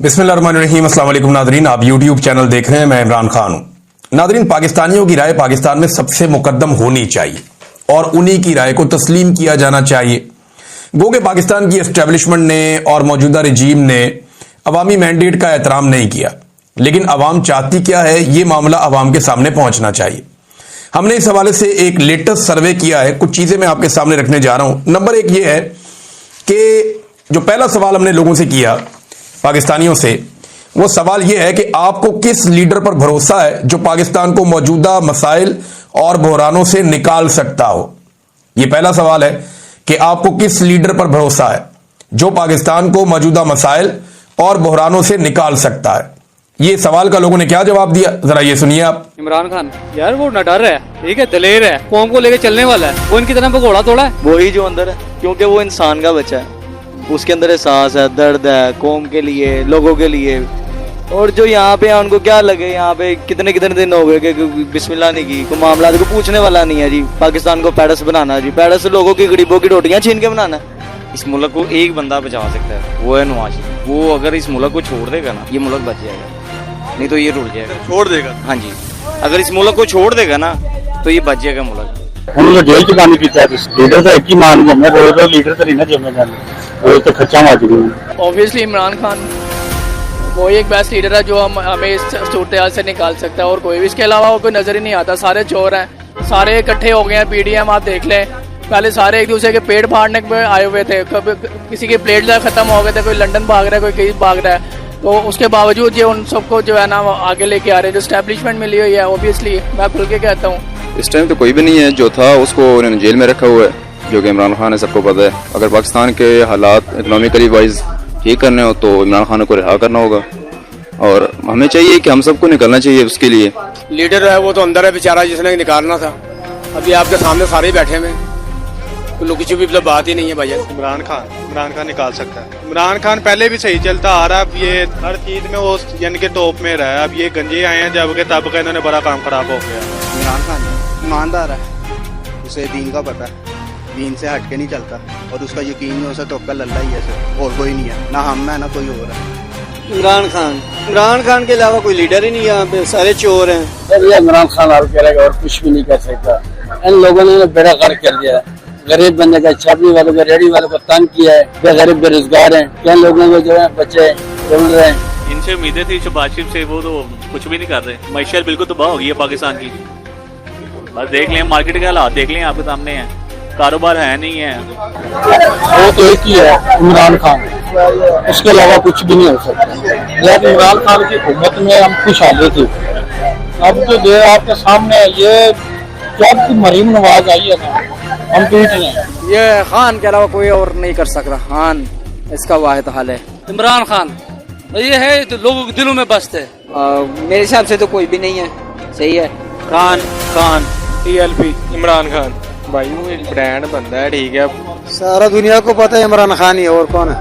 बिस्मिल्लाहिर्रहमानिर्रहीम। अस्सलाम वालेकुम नादरीन, आप यूट्यूब चैनल देख रहे हैं, मैं इमरान खान हूं। नादरीन, पाकिस्तानियों की राय पाकिस्तान में सबसे मुकद्दम होनी चाहिए और उन्हीं की राय को तस्लीम किया जाना चाहिए। गो के पाकिस्तान की एस्टेब्लिशमेंट ने और मौजूदा रजीम ने अवामी मैंडेट का एहतराम नहीं किया, लेकिन अवाम चाहती क्या है ये मामला अवाम के सामने पहुंचना चाहिए। हमने इस हवाले से एक लेटेस्ट सर्वे किया है, कुछ चीजें मैं आपके सामने रखने जा रहा हूं। नंबर एक ये है कि जो पहला सवाल हमने लोगों से किया, पाकिस्तानियों से, वो सवाल यह है कि आपको किस लीडर पर भरोसा है जो पाकिस्तान को मौजूदा मसाइल और बहरानों से निकाल सकता हो। यह पहला सवाल है कि आपको किस लीडर पर भरोसा है जो पाकिस्तान को मौजूदा मसाइल और बहरानों से निकाल सकता है। ये सवाल का लोगों ने क्या जवाब दिया, जरा ये सुनिए आप। इमरान खान। यार वो डर है, ठीक है, दलेर है, कौम को लेकर चलने वाला है, वो इनकी तरह भगोड़ा तोड़ा है, वही जो अंदर है, क्योंकि वो इंसान का बच्चा है, उसके अंदर एहसास है, दर्द है कौम के लिए, लोगों के लिए। और जो यहाँ पे है उनको क्या लगे, यहाँ पे कितने कितने दिन हो गए कि बिस्मिल्लाह नहीं की, कोई मामला को पूछने वाला नहीं है जी। पाकिस्तान को पैडस बनाना जी, पैडस लोगों की गरीबों की रोटियां छीन के बनाना। इस मुल्क को एक बंदा बचा सकता है, वो है नवाज शरीफ। वो अगर इस मुल्क को छोड़ देगा ना, ये मुल्क बच जाएगा, नहीं तो ये रुल जाएगा। छोड़ देगा? हाँ जी, अगर इस मुल्क को छोड़ देगा ना तो ये बच जाएगा मुल्क। उन्होंने जेल च पानी पीता है, लीडर तो एक ही मान घूमने, रोज लीडर तो नहीं ना जमे जाने, रोज तो खर्चा मार चुके हैं। ऑब्वियसली इमरान खान वो एक बेस्ट लीडर है जो हमें इस सूरत हाल से निकाल सकता है, और कोई भी इसके अलावा वो कोई नजर ही नहीं आता। सारे चोर हैं, सारे इकट्ठे हो गए हैं। पीडीएम आप देख लें, पहले सारे एक दूसरे के पेट फाड़ने पे आए हुए थे, किसी के प्लेट खत्म हो गए थे, कोई लंदन भाग रहा है, कोई कहीं भाग रहा है। तो उसके बावजूद ये उन सबको जो है ना आगे लेके आ रहे हैं, जो स्टैब्लिशमेंट मिली हुई है। ऑब्वियसली मैं खुल के कहता हूँ इस टाइम तो कोई भी नहीं है, जो था उसको उन्होंने जेल में रखा हुआ है, जो कि इमरान खान है, सबको पता है। अगर पाकिस्तान के हालात इकोनॉमिकली वाइज ठीक करने हो तो इमरान खान को रिहा करना होगा, और हमें चाहिए कि हम सबको निकलना चाहिए। उसके लिए लीडर है वो तो अंदर है बेचारा, जिसने निकालना था। अभी आपके सामने सारे ही बैठे हुए, तो लोग किसी भी मतलब बात ही नहीं है भैया। इमरान खान निकाल सकता है। इमरान खान पहले भी सही चलता आ रहा है, अब ये हर चीज में वो यानी के टॉप में रहा है। अब ये गंजे आए हैं जब के तब का इन्होंने बड़ा काम खराब हो गया। इमरान खान ईमानदार है, उसे दीन का पता है, दीन से हट के नहीं चलता, और उसका यकीन नहीं हो सकता, तो अल्लाह ही है सर, और कोई नहीं है, ना हम है ना कोई और है। इमरान खान के अलावा कोई लीडर ही नहीं है यहाँ पे, सारे चोर हैं। ये इमरान खान और करेगा और कुछ भी नहीं कर सकता। इन लोगों ने बेड़ा गर्क कर दिया, गरीब बंदे का, छापने वालों का, रेडी वालों को तंग किया है। क्या गरीब बेरोजगार हैं, क्या लोगों को जो है बच्चे ढूंढ रहे हैं। इनसे उम्मीदें थी शहबाज शरीफ से, वो तो कुछ भी नहीं कर रहे। मैशत बिल्कुल तबाह हो गई है पाकिस्तान की। बस देख लें, मार्केट के हालात देख लें, आपके सामने है, कारोबार है नहीं है। वो तो एक ही है इमरान खान, उसके अलावा कुछ भी नहीं हो सकता। लेकिन इमरान खान की हुकूमत में हम खुशहाली थी। अब जो जो आपके सामने ये जब की मरीम नवाज आई है ना, हम पीट रहे हैं। ये खान के अलावा कोई और नहीं कर सकता। खान इसका वाहिद हल है। इमरान खान ये है तो लोगों के दिलों में बसते है। मेरे हिसाब से तो कोई भी नहीं है, सही है। खान TLP इमरान खान भाई वो एक ब्रांड बंदा है, ठीक है। सारा दुनिया को पता है इमरान खान ही, और कौन है?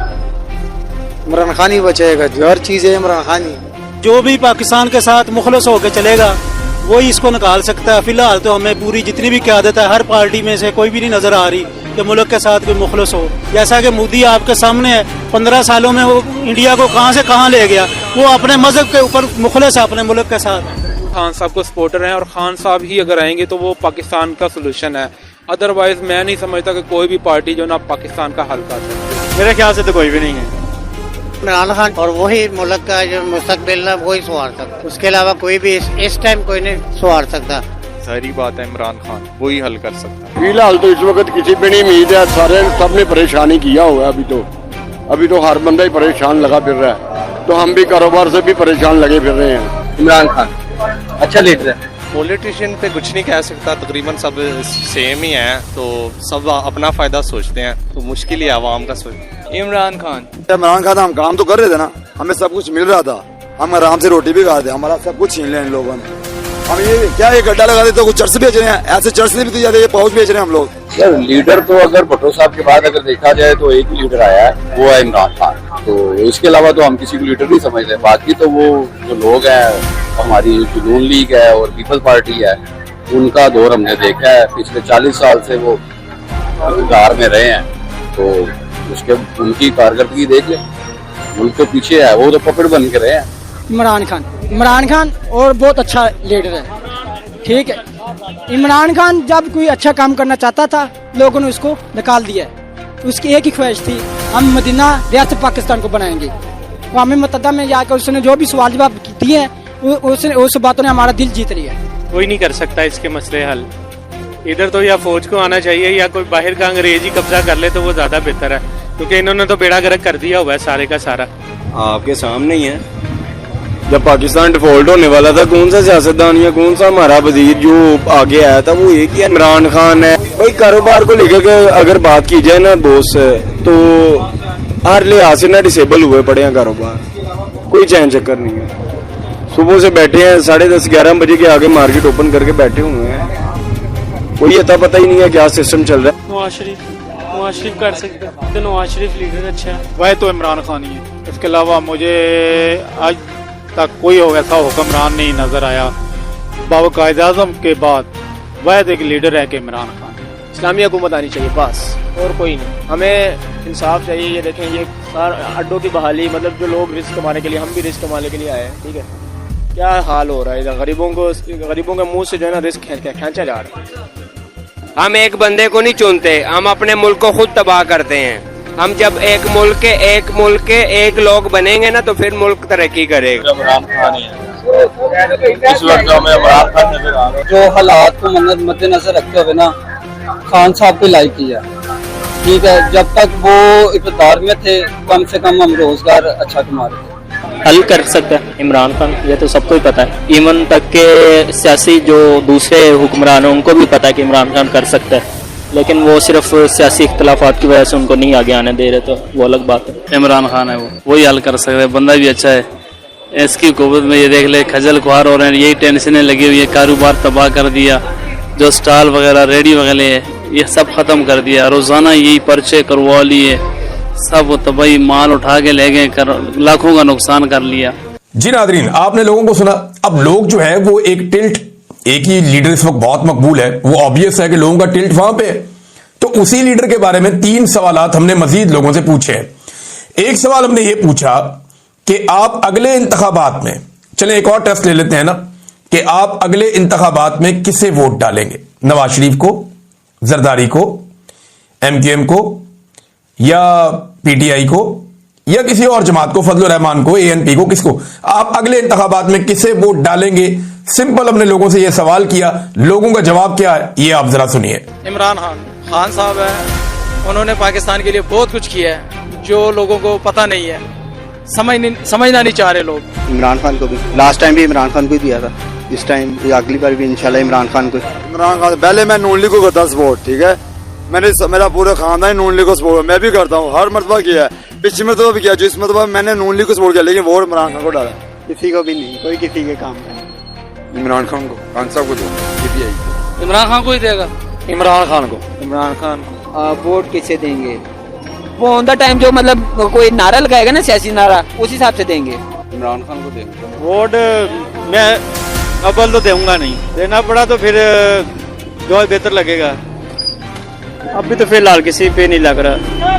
इमरान खान ही बचेगा, जो हर चीज है इमरान खान ही। जो भी पाकिस्तान के साथ मुखलस होकर चलेगा वही इसको निकाल सकता है। फिलहाल तो हमें पूरी जितनी भी क़यादत है, हर पार्टी में से कोई भी नहीं नजर आ रही कि मुल्क के साथ कोई मुखलस हो। जैसा कि मोदी आपके सामने है, 15 सालों में वो इंडिया को कहां से कहां ले गया। वो अपने मजहब के ऊपर मुखलस है, अपने मुल्क के साथ। खान साहब को सपोर्टर हैं, और खान साहब ही अगर आएंगे तो वो पाकिस्तान का सोल्यूशन है। अदरवाइज मैं नहीं समझता कि कोई भी पार्टी जो ना पाकिस्तान का हल कर सकती। मेरे ख्याल से तो कोई भी नहीं है। इमरान खान, और वही मुल्क का जो मुस्तकबिल है वही संवार सकता, उसके अलावा कोई भी इस टाइम कोई नहीं संवार सकता। सारी बात है, इमरान खान वही हल कर सकता है। फिलहाल तो इस वक्त किसी पे नहीं उम्मीद है, सारे सबने परेशानी किया हुआ है। अभी तो हर बंदा ही परेशान लगा फिर रहा है, तो हम भी कारोबार से भी परेशान लगे फिर रहे हैं। इमरान खान अच्छा लीडर है। पॉलिटिशियन पे कुछ नहीं कह सकता, तकरीबन सब सेम ही हैं, तो सब अपना फायदा सोचते हैं, तो मुश्किल ही आवाम का सोच। इमरान खान हम काम तो कर रहे थे ना, हमें सब कुछ मिल रहा था, हम आराम से रोटी भी खाते, हमारा सब कुछ छीन लिया इन लोगों ने। हम ये क्या ये गड्ढा लगा देते, कुछ चर्च बेच रहे हैं, ऐसे चर्च नहीं भी जाते, ये पाउच बेच रहे हैं हम लोग। यार लीडर तो अगर भुट्टो साहब के बाद अगर देखा जाए तो एक ही लीडर आया है, वो है इमरान खान। तो इसके अलावा तो हम किसी को लीडर नहीं समझते। बाकी तो वो जो लोग हैं, हमारी जो नून लीग है और पीपल्स पार्टी है, उनका दौर हमने देखा है। पिछले 40 साल से वो इक़्तिदार में रहे हैं, तो उसके उनकी कारकर्दगी देख लें। मुल्क के पीछे है, वो तो पकड़ बन के रहे हैं। इमरान खान और बहुत अच्छा लीडर है, ठीक है। इमरान खान जब कोई अच्छा काम करना चाहता था, लोगों ने उसको निकाल दिया है। उसकी एक ही ख्वाहिश थी, हम मदीना रियासत पाकिस्तान को बनाएंगे। क़ौमी मुत्तहदा में जाकर उसने जो भी सवाल जवाब दिए हैं, उस बातों ने हमारा दिल जीत लिया। कोई नहीं कर सकता इसके मसले हल। इधर तो या फौज को आना चाहिए या कोई बाहर का अंग्रेज ही कब्जा कर ले तो वो ज्यादा बेहतर है, क्योंकि इन्होंने तो बेड़ा गर्क कर दिया हुआ है सारे का सारा। आपके सामने ही है, जब पाकिस्तान डिफॉल्ट होने वाला था, कौन सा सियासतदान या कौन सा हमारा वजीर जो आगे आया था, वो एक ही इमरान खान है। भाई कारोबार को लेकर अगर बात की जाए ना दोस्त, तो हर लिहाज से ना डिसेबल हुए पड़े हैं कारोबार, कोई चैन चक्कर नहीं है। सुबह से बैठे हैं 10:30 11 बजे के आगे मार्केट ओपन करके बैठे हुए हैं, कोई अता पता ही नहीं है क्या सिस्टम चल रहा है। नवाज शरीफ कर सकते हैं, तो नवाज शरीफ लीडर अच्छा है। वह तो इमरान खान ही है, इसके अलावा मुझे आज तक कोई ऐसा हुक्मरान नहीं नजर आया बाबा कायद-ए-आज़म के बाद। वह एक लीडर है कि इमरान खान। इस्लामी हुकूमत आनी चाहिए बस, और कोई नहीं। हमें इंसाफ चाहिए। ये देखें, ये अड्डों की बहाली, मतलब जो लोग रिस्क कमाने के लिए, हम भी रिस्क कमाने के लिए आए हैं, ठीक है। क्या हाल हो रहा है इधर, गरीबों के मुंह से जो है ना रिस्क खींचा जा रहा है। हम एक बंदे को नहीं चुनते, हम अपने मुल्क को खुद तबाह करते हैं। हम जब एक मुल्क के एक लोग बनेंगे ना, तो फिर मुल्क तरक्की करेगा। इमरान खान ही है इस वक्त हमें इमरान खान नजर आ रहा है। जो हालात को मद्देनजर रखते हुए ना खान साहब को लाइक किया, ठीक है। जब तक वो इक़्तिदार में थे, कम से कम हम रोजगार अच्छा कमा रहे थे। हल कर सकता है इमरान खान, ये तो सबको ही पता है। इवन तक के सियासी जो दूसरे हुक्मरान हैं उनको भी पता है कि इमरान खान कर सकता है, लेकिन वो सिर्फ सियासी इख्तलाफात की वजह से उनको नहीं आगे आने दे रहे, तो वो अलग बात है। इमरान खान है, वही हल कर सकता है, बंदा भी अच्छा है। इसकी हुकूमत में ये देख ले खजल खुआर हो रहे हैं, यही टेंशनें लगी हुई है, कारोबार तबाह कर दिया, जो स्टॉल वगैरह रेडी वगैरह है ये सब खत्म कर दिया, रोजाना यही पर्चे करवा लिए, सब तबाही माल उठा के ले गए, लाखों का नुकसान कर लिया। जी नादरीन, आपने लोगों को सुना। अब लोग जो है वो एक ही लीडर इस वक्त बहुत मकबूल है, वो ऑब्वियस है कि लोगों का टिल्ट वहां पे है। तो उसी लीडर के बारे में 3 सवालात हमने मजीद लोगों से पूछे। एक सवाल हमने ये पूछा कि आप अगले इंतखाबात में, चले एक और टेस्ट ले लेते हैं ना, कि आप अगले इंतखाबात में किसे वोट डालेंगे? नवाज शरीफ को, जरदारी को, MQM को, या PTI को, या किसी और जमात को, फजल रहमान को, ANP को, किसको आप अगले इंतखाबात में किसे वोट डालेंगे? सिंपल हमने लोगों से यह सवाल किया, लोगों का जवाब क्या है ये आप जरा सुनिए। इमरान खान साहब है, उन्होंने पाकिस्तान के लिए बहुत कुछ किया है जो लोगों को पता नहीं है, समझना नहीं चाह रहे लोग। इमरान खान को भी लास्ट टाइम भी इमरान खान को ही दिया था, इस टाइम अगली बार भी इंशाल्लाह इमरान खान को। इमरान खान पहले मैं नून लीग को करता सपोर्ट, ठीक है। मेरा पूरा खानदान नून लीग को सपोर्ट मैं भी करता हूँ, हर मरतबा किया है, पिछली मरतबा भी किया, जो इस मरतबा मैंने नून लीग को सपोर्ट किया, लेकिन वोट इमरान खान को डाला। किसी को भी नहीं, कोई किसी के काम का। इमरान खान को, खान साहब को PTI। इमरान खान को ही देगा, इमरान खान को। वोट किसे देंगे? वो ऑन द टाइम जो मतलब कोई नारा लगाएगा ना, सियासी नारा, उस हिसाब से देंगे। इमरान खान को देंगे वोट। मैं अव्वल तो दूंगा नहीं, देना पड़ा तो फिर जो बेहतर लगेगा। अभी तो फिलहाल किसी पे नहीं लग रहा,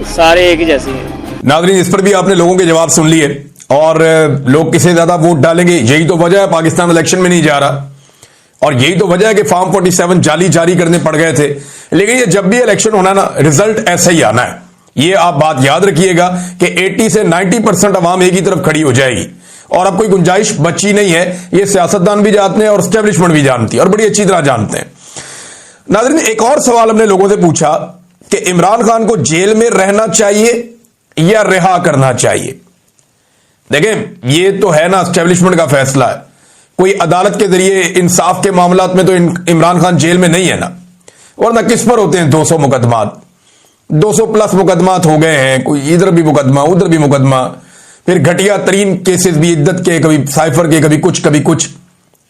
सारे एक ही जैसे हैं। नाज़रीन, इस पर भी आपने लोगों के जवाब सुन लिए, और लोग किसे ज्यादा वोट डालेंगे यही तो वजह है पाकिस्तान इलेक्शन में नहीं जा रहा, और यही तो वजह है कि फॉर्म 47 जारी करने पड़ गए थे। लेकिन ये जब भी इलेक्शन होना ना, रिजल्ट ऐसा ही आना है। ये आप बात याद रखिएगा कि 80 से 90% अवाम एक ही तरफ खड़ी हो जाएगी, और अब कोई गुंजाइश बची नहीं है। ये सियासतदान भी जानते हैं और एस्टेब्लिशमेंट भी जानती है, और बड़ी अच्छी तरह जानते हैं। नाज़रीन, एक और सवाल हमने लोगों से पूछा कि इमरान खान को जेल में रहना चाहिए या रिहा करना चाहिए। देखें, ये तो है ना एस्टेब्लिशमेंट का फैसला है, कोई अदालत के जरिए इंसाफ के मामलात में तो इमरान खान जेल में नहीं है ना, वरना किस पर होते हैं 200 मुकदमात, 200 प्लस मुकदमात हो गए हैं, कोई इधर भी मुकदमा उधर भी मुकदमा, फिर घटिया तरीन केसेस भी, इद्दत के, कभी साइफर के, कभी कुछ,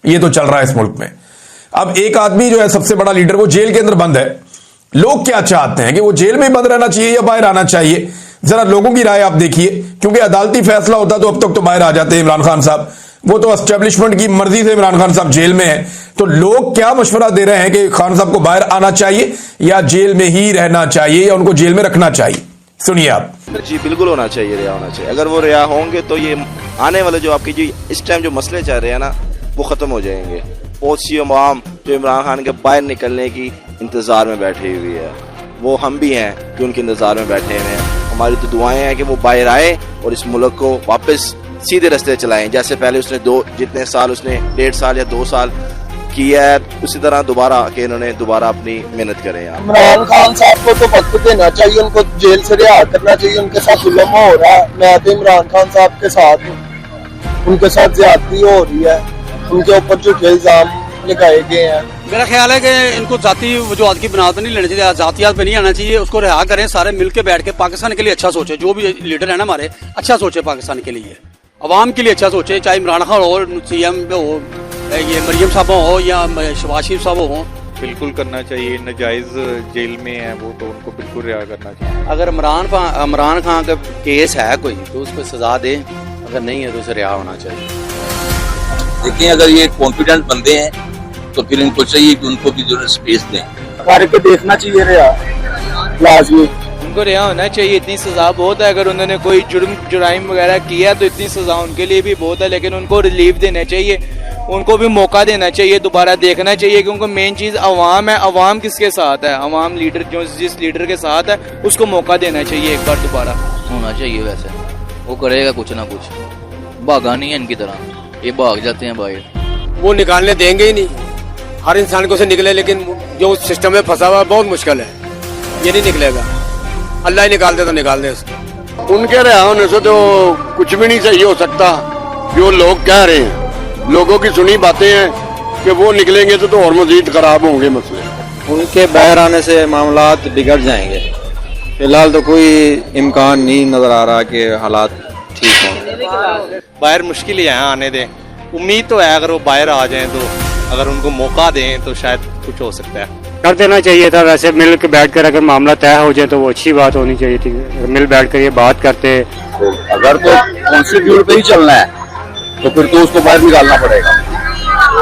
ये तो चल रहा है इस मुल्क में। अब एक आदमी जो है सबसे बड़ा लीडर, वो जेल के अंदर बंद है। लोग क्या चाहते हैं कि वो जेल में बंद रहना चाहिए या बाहर आना चाहिए? जरा लोगों की राय आप देखिए, क्योंकि अदालती फैसला होता तो अब तक तो बाहर आ जाते हैं इमरान खान साहब, वो तो एस्टेब्लिशमेंट की मर्जी से इमरान खान साहब जेल में है। तो लोग क्या मशवरा दे रहे हैं कि खान साहब को बाहर आना चाहिए या जेल में ही रहना चाहिए या उनको जेल में रखना चाहिए? सुनिए आप। जी बिल्कुल होना चाहिए, रिहा होना चाहिए। अगर वो रिहा होंगे तो ये आने वाले जो आपकी जो इस टाइम जो मसले चल रहे हैं ना वो खत्म हो जाएंगे। बहुत सी अवाम जो इमरान खान के बाहर निकलने की इंतजार में बैठी हुई है, वो हम भी हैं जो उनके इंतजार में बैठे हुए हैं। हमारी तो दुआएं हैं कि वो बाहर आए और इस मुल्क को वापस सीधे रास्ते चलाएं। जैसे पहले उसने जितने साल उसने 1.5 साल या 2 साल किया है, उसी तरह दोबारा के इन्होंने दोबारा अपनी मेहनत करें। इमरान खान साहब को तो वक्त देना चाहिए, उनको जेल से रिहा करना चाहिए। उनके साथ जुल्म हो रहा है, मैं तो इमरान खान साहब के साथ हूँ। उनके साथ ज्यादती हो रही है, उनके ऊपर झूठे इल्जाम लगाए गए हैं। मेरा ख्याल है कि इनको जाति वजूहत की बुनियाद पर नहीं लेना चाहिए, जातियात पे नहीं आना चाहिए। उसको रिहा करें, सारे मिलकर बैठ के पाकिस्तान के लिए अच्छा सोचे। जो भी लीडर है ना हमारे, अच्छा सोचे पाकिस्तान के लिए, अवाम के लिए अच्छा सोचे। चाहे इमरान खान हो, CM हो, ये मरियम साहब हो या शहबाज शरीफ साहब हो। बिल्कुल करना चाहिए। नजायज जेल में है वो, तो उनको बिल्कुल रिहा करना चाहिए। अगर इमरान खान का केस है कोई तो उसको सजा दे, अगर नहीं है तो उसे रिहा होना चाहिए। देखिए अगर ये कॉन्फिडेंट बंदे हैं तो फिर इनको चाहिए कि उनको भी जो स्पेस दें। करके देखना चाहिए रिहा, लाजमी उनको रिहा होना चाहिए। इतनी सजा बहुत है, अगर उन्होंने कोई जुर्म वगैरह किया तो इतनी सजा उनके लिए भी बहुत है, लेकिन उनको रिलीफ देना चाहिए, उनको भी मौका देना चाहिए, दोबारा देखना चाहिए। क्योंकि मेन चीज अवाम है। अवाम किसके साथ है? अवाम लीडर जो जिस लीडर के साथ है उसको मौका देना चाहिए, एक बार दोबारा होना चाहिए। वैसे वो करेगा कुछ ना कुछ, भागा नहीं है इनकी तरह, ये भाग जाते हैं बाहर। वो निकालने देंगे ही नहीं, हर इंसान को से निकले, लेकिन जो सिस्टम में फंसा हुआ है बहुत मुश्किल है, ये नहीं निकलेगा। अल्लाह ही निकाल दे तो निकाल दे उसको। उनके रिहा होने से तो कुछ भी नहीं सही हो सकता। जो लोग कह रहे हैं, लोगों की सुनी बातें हैं कि वो निकलेंगे तो और मजीद खराब होंगे मसले। उनके बाहर आने से मामलात बिगड़ जाएंगे। फिलहाल तो कोई इम्कान नहीं नजर आ रहा कि हालात ठीक हों। बाहर मुश्किल ही है, आने दें। उम्मीद तो है अगर वो बाहर आ जाएं तो, अगर उनको मौका दें तो शायद कुछ हो सकता है। कर देना चाहिए था। वैसे मिल के बैठ कर अगर मामला तय हो जाए तो वो अच्छी बात होनी चाहिए थी। मिल बैठ कर ये बात करते। तो अगर तो कॉन्स्टिट्यूट पे ही चलना है तो फिर तो उसको बाहर निकालना पड़ेगा,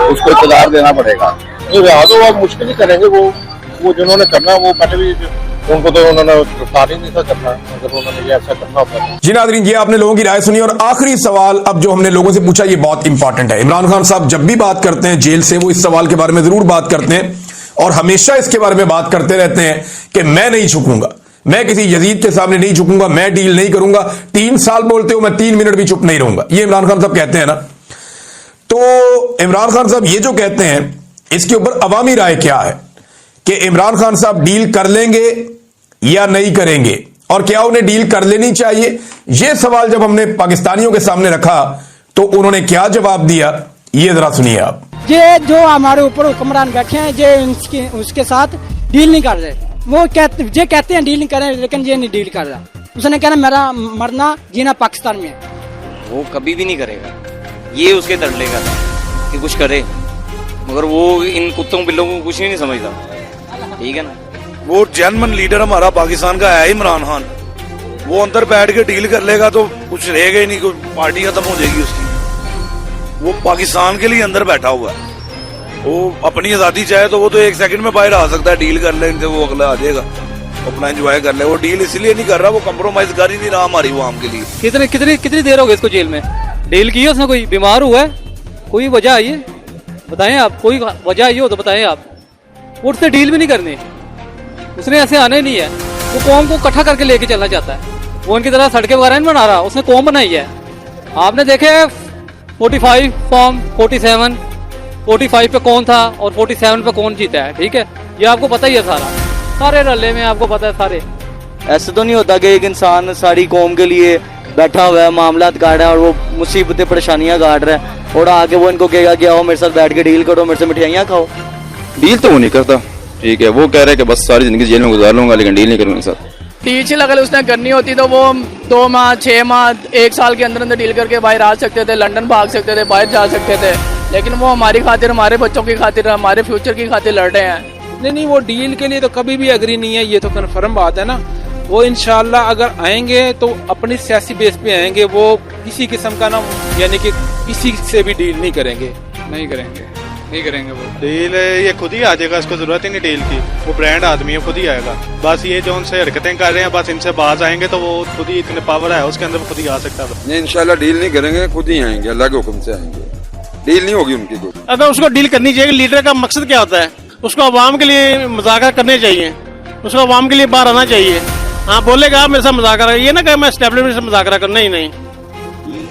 उसको इक़्तिदार देना पड़ेगा। रिहा तो वो मुश्किल ही करेंगे। वो जिन्होंने करना वो पहले भी उनको तो उन्होंने स्टार्ट ही नहीं था करना, अगर उन्होंने ये ऐसा करना होता है। जी नाज़रीन, ये आपने लोगों की राय सुनी। और आखिरी सवाल अब जो हमने लोगों से पूछा ये बहुत इंपॉर्टेंट है। इमरान खान साहब जब भी बात करते हैं जेल से, वो इस सवाल के बारे में जरूर बात करते हैं और हमेशा इसके बारे में बात करते रहते हैं कि मैं नहीं झुकूंगा, मैं किसी यजीद के सामने नहीं झुकूंगा, मैं डील नहीं करूंगा। 3 साल बोलते हो, मैं 3 मिनट भी चुप नहीं रहूंगा। ये इमरान खान साहब कहते हैं ना। तो इमरान खान साहब ये जो कहते हैं, इसके ऊपर अवामी राय क्या है कि इमरान खान साहब डील कर लेंगे या नहीं करेंगे, और क्या उन्हें डील कर लेनी चाहिए? यह सवाल जब हमने पाकिस्तानियों के सामने रखा तो उन्होंने क्या जवाब दिया, ये जरा सुनिए आप। ये जो हमारे ऊपर हुक्मरान बैठे हैं, ये उसके साथ डील नहीं कर रहे। वो कहते हैं डील नहीं कर रहे, लेकिन ये नहीं डील कर रहा। उसने कहना मेरा मरना जीना पाकिस्तान में है। वो कभी भी नहीं करेगा, ये उसके तड़लेगा था कि कुछ करे, मगर वो इन कुत्तों बिल्लों को कुछ नहीं समझता। ठीक है ना, वो जेन्युइन लीडर हमारा पाकिस्तान का है इमरान खान। वो अंदर बैठ के डील कर लेगा तो कुछ रहेगा ही नहीं, कोई पार्टी खत्म हो जाएगी उसकी। वो पाकिस्तान के लिए अंदर बैठा हुआ है। वो अपनी आजादी चाहे तो वो तो 1 सेकंड में बाहर आ सकता है, डील कर ले इनसे, वो अगला आ जाएगा, अपना एंजॉय कर ले। वो डील इसलिए नहीं कर रहा, वो कंप्रोमाइज कर ही नहीं रहा हमारी आवाम के लिए। कितनी देर हो गई इसको जेल में? डील की है उसने? कोई बीमार हुआ है? कोई वजह आई है? बताएं आप, कोई वजह आई हो तो बताएं आप। वो उससे डील भी नहीं करनी, उसने ऐसे आना ही नहीं है। वो कौम को इकट्ठा करके लेके चलना चाहता है। वो उनकी तरह सड़कें वगैरह नहीं बना रहा, उसने कौम बनाई है। आपने देखे 45 फॉर्म 47, 45 पे कौन था और 47 पे कौन जीता है। ठीक है, ये आपको पता ही है, सारे रले में आपको पता है सारे। ऐसे तो नहीं होता कि एक इंसान सारी कौम के लिए बैठा हुआ है, मामला काट रहा है और वो मुसीबतें परेशानियां काट रहा है, और आगे वो इनको कहेगा कि आओ मेरे साथ बैठ के डील करो, मेरे से मिठाइयाँ खाओ। डील तो वो नहीं करता। ठीक है, वो कह रहे हैं कि बस सारी जिंदगी जेल में गुजार लूंगा, लेकिन डील नहीं करूंगा साथ। डील अगर उसने करनी होती तो वो 2 माह 6 माह 1 साल के अंदर अंदर डील करके बाहर आ सकते थे, लंदन भाग सकते थे, बाहर जा सकते थे। लेकिन वो हमारी खातिर, हमारे बच्चों की खातिर, हमारे फ्यूचर की खातिर लड़ रहे हैं। नहीं, वो डील के लिए तो कभी भी एग्री नहीं है, ये तो कन्फर्म बात है ना। वो इंशाल्लाह अगर आएंगे तो अपनी सियासी बेस पे आएंगे। वो किसी किस्म का ना, यानी कि किसी से भी डील नहीं करेंगे, नहीं करेंगे। नहीं करेंगे वो डील, ये खुद ही आ जाएगा, इसको जरूरत ही नहीं डील की, वो ब्रांड आदमी है, खुद ही आएगा। बस ये जो उनसे हरकतें कर रहे हैं, बस इनसे बाज आएंगे तो वो खुद ही, इतने पावर है उसके अंदर, खुद ही आ सकता है। नहीं, इंशाल्लाह डील नहीं करेंगे, खुद ही आएंगे, अल्लाह के हुक्म से आएंगे, डील नहीं होगी उनकी कोई। अगर उसको डील करनी चाहिए, लीडर का मकसद क्या होता है, उसको अवाम के लिए मुज़ाकरा करने चाहिए, उसको अवाम के लिए बाहर आना चाहिए। हाँ बोलेगा मेरे साथ मुज़ाकरा, ये ना कहे मैं एस्टेब्लिशमेंट से मुज़ाकरा करना ही नहीं।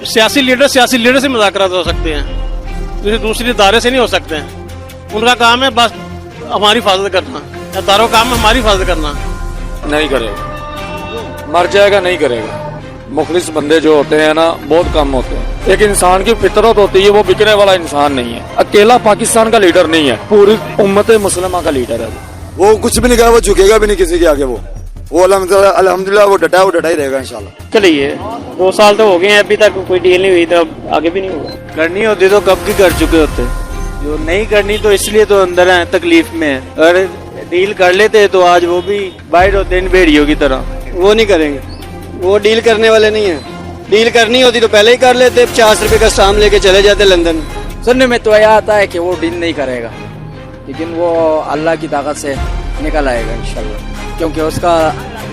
सियासी लीडर से मुज़ाकरा हो सकते हैं, किसी दूसरे इदारे से नहीं हो सकते हैं। उनका काम है बस हमारी हिफाजत करना, इदारों का काम है हमारी हिफाजत करना। नहीं करेगा, मर जाएगा, नहीं करेगा। मुखलिस बंदे जो होते हैं ना, बहुत कम होते हैं। एक इंसान की फितरत होती है, वो बिकने वाला इंसान नहीं है। अकेला पाकिस्तान का लीडर नहीं है, पूरी उम्मत मुसलमान का लीडर है। वो कुछ भी नहीं कहा, वो झुकेगा भी नहीं किसी के आगे। वो अल्हम्दुलिल्लाह वो डटा ही रहेगा इंशाल्लाह। चलिए 2 साल तो हो गए हैं, अभी तक कोई डील नहीं हुई, तो आगे भी नहीं होगा। करनी होती तो कब की कर चुके होते, जो नहीं करनी तो इसलिए तो अंदर है, तकलीफ में है। अगर डील कर लेते तो आज वो भी बाहर होते इन भेड़ियों की तरह। वो नहीं करेंगे, वो डील करने वाले नहीं है। डील करनी होती तो पहले ही कर लेते, 50 रुपए का स्टाम्प लेके चले जाते लंदन। सुनने में तो यह आता है कि वो डील नहीं करेगा, लेकिन वो अल्लाह की ताकत से निकल आएगा इंशाल्लाह, क्योंकि उसका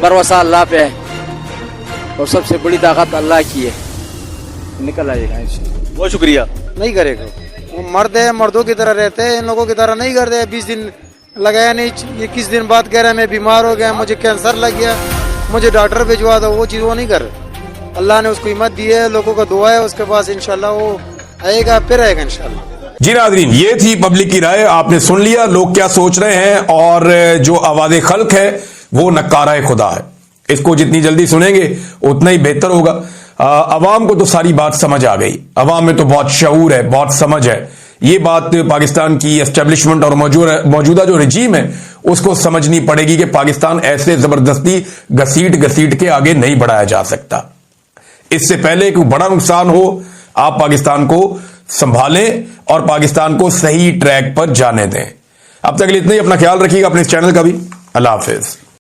भरोसा अल्लाह पे है और सबसे बड़ी ताकत अल्लाह की है, निकल आएगा इंशाल्लाह। बहुत शुक्रिया। नहीं करेगा, वो मर्द है, मर्दों की तरह रहते हैं, इन लोगों की तरह नहीं करते। 20 दिन लगाया नहीं, 21 दिन बाद कह रहा है मैं बीमार हो गया, मुझे कैंसर लग गया, मुझे डॉक्टर भिजवा दो, वो चीज़ वो नहीं कर रहे। अल्लाह ने उसको हिम्मत दी है, लोगों का दुआ है उसके पास, इंशाल्लाह वो आएगा, फिर आएगा इंशाल्लाह। जी नाज़रीन, ये थी पब्लिक की राय। आपने सुन लिया लोग क्या सोच रहे हैं, और जो आवाज़े खल्क है वो नक्कारा खुदा है। इसको जितनी जल्दी सुनेंगे उतना ही बेहतर होगा। अवाम को तो सारी बात समझ आ गई, अवाम में तो बहुत शऊर है, बहुत समझ है। ये बात पाकिस्तान की एस्टेब्लिशमेंट और मौजूदा जो रजीम है उसको समझनी पड़ेगी कि पाकिस्तान ऐसे जबरदस्ती घसीट के आगे नहीं बढ़ाया जा सकता। इससे पहले कि बड़ा नुकसान हो, आप पाकिस्तान को संभालें और पाकिस्तान को सही ट्रैक पर जाने दें। अब तक के लिए इतना ही। अपना ख्याल रखिएगा, अपने इस चैनल का भी। अल्लाह हाफिज।